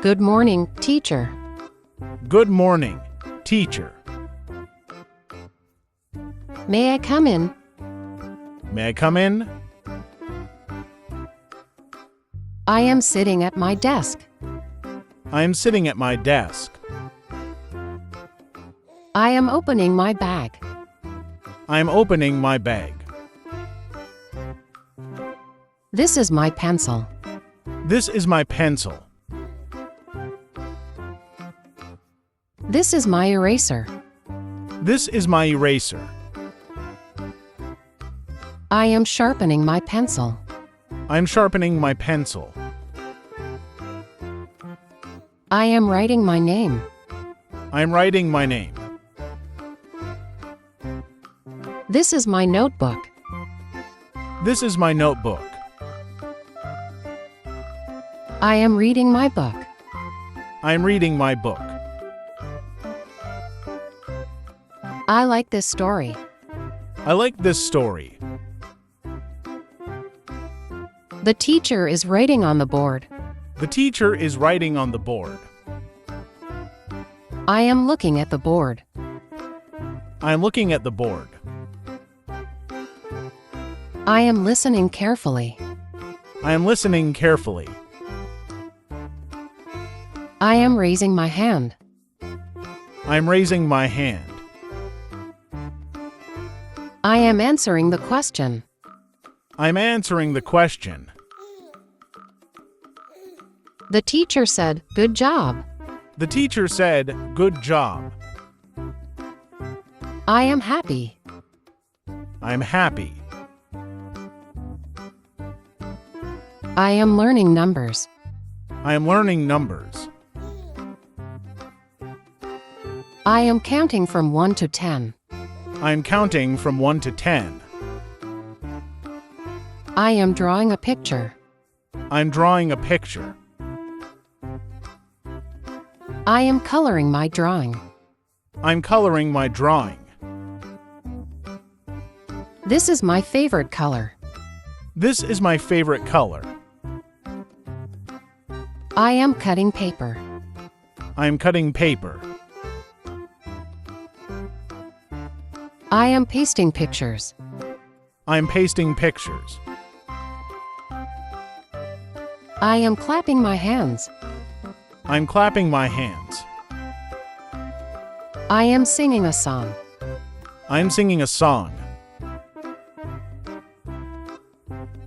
Good morning, teacher. Good morning, teacher. May I come in? May I come in? I am sitting at my desk. I am sitting at my desk. I am opening my bag. I am opening my bag. This is my pencil. This is my pencil. This is my eraser. This is my eraser. I am sharpening my pencil. I am sharpening my pencil. I am writing my name. I am writing my name. This is my notebook. This is my notebook. I am reading my book. I am reading my book. I like this story. I like this story. The teacher is writing on the board. The teacher is writing on the board. I am looking at the board. I am looking at the board. I am listening carefully. I am listening carefully. I am raising my hand. I am raising my hand. I am answering the question. I am answering the question. The teacher said, "Good job." The teacher said, "Good job." I am happy. I am happy. I am learning numbers. I am learning numbers. I am counting from 1 to 10. I am counting from 1 to 10. I am drawing a picture. I am drawing a picture. I am coloring my drawing. I am coloring my drawing. This is my favorite color. This is my favorite color. I am cutting paper. I am cutting paper. I am pasting pictures. I am pasting pictures. I am clapping my hands. I am clapping my hands. I am singing a song. I am singing a song.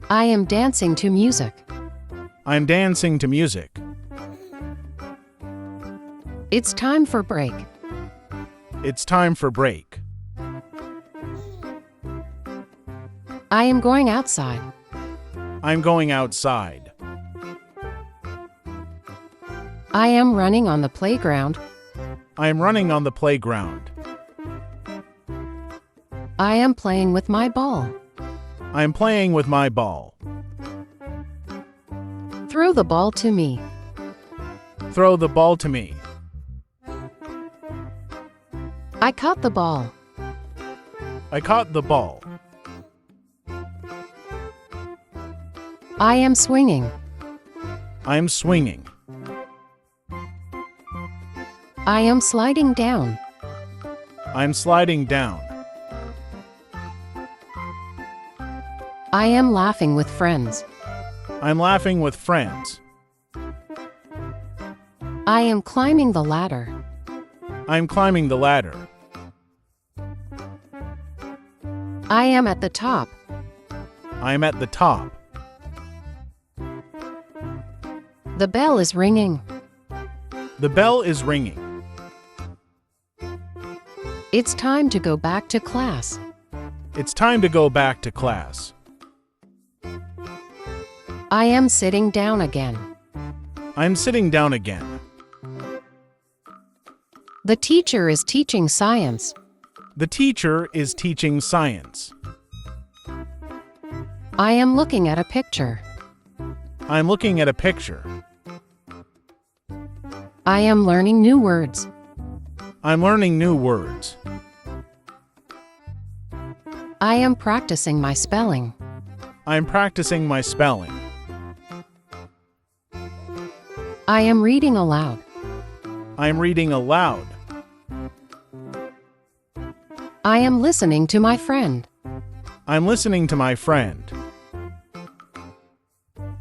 I am dancing to music. I am dancing to music. It's time for break. It's time for break. I am going outside. I am going outside. I am running on the playground. I am running on the playground. I am playing with my ball. I am playing with my ball. Throw the ball to me. Throw the ball to me. I caught the ball. I caught the ball. I am swinging. I am swinging. I am sliding down. I am sliding down. I am laughing with friends. I am laughing with friends. I am climbing the ladder. I am climbing the ladder. I am at the top. I am at the top. The bell is ringing. The bell is ringing. It's time to go back to class. It's time to go back to class. I am sitting down again. I am sitting down again. The teacher is teaching science. The teacher is teaching science. I am looking at a picture. I am looking at a picture. I am learning new words. I'm learning new words. I am practicing my spelling. I'm practicing my spelling. I am reading aloud. I'm reading aloud. I am listening to my friend. I'm listening to my friend.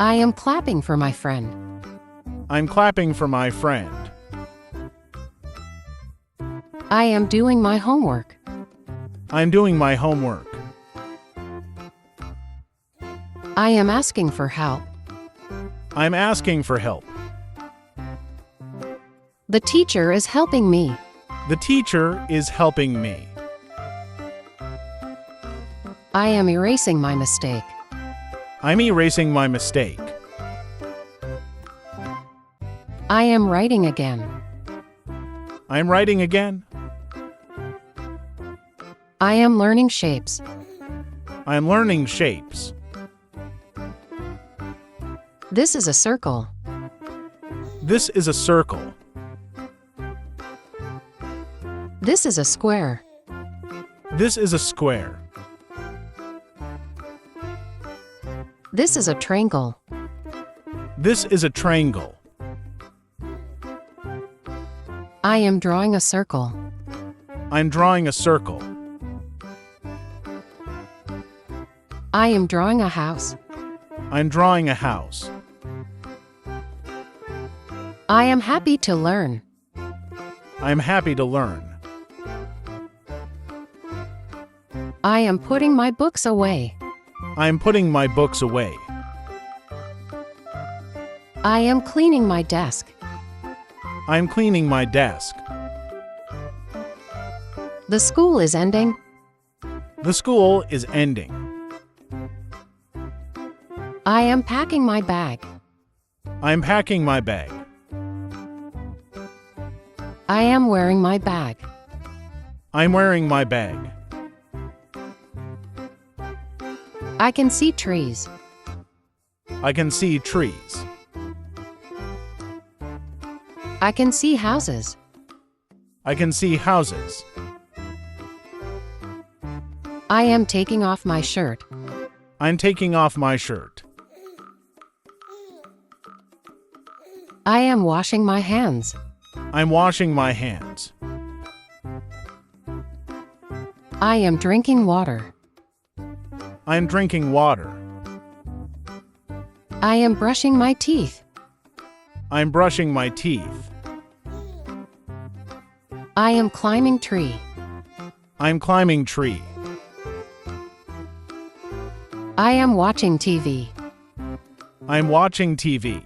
I am clapping for my friend. I'm clapping for my friend. I am doing my homework. I'm doing my homework. I am asking for help. I'm asking for help. The teacher is helping me. The teacher is helping me. I am erasing my mistake. I'm erasing my mistake. I am writing again. I'm writing again. I am learning shapes. I'm learning shapes. This is a circle. This is a circle. This is a square. This is a square. This is a triangle. This is a triangle. I am drawing a circle. I'm drawing a circle. I am drawing a house. I'm drawing a house. I am happy to learn. I'm happy to learn. I am putting my books away. I'm putting my books away. I am cleaning my desk. I'm cleaning my desk. The school is ending. The school is ending. I am packing my bag. I'm packing my bag. I am wearing my bag. I'm wearing my bag. I can see trees. I can see trees. I can see houses. I can see houses. I am taking off my shirt. I'm taking off my shirt. I am washing my hands. I'm washing my hands. I am drinking water. I'm drinking water. I am brushing my teeth. I'm brushing my teeth. I am climbing tree. I'm climbing tree. I am watching TV. I'm watching TV.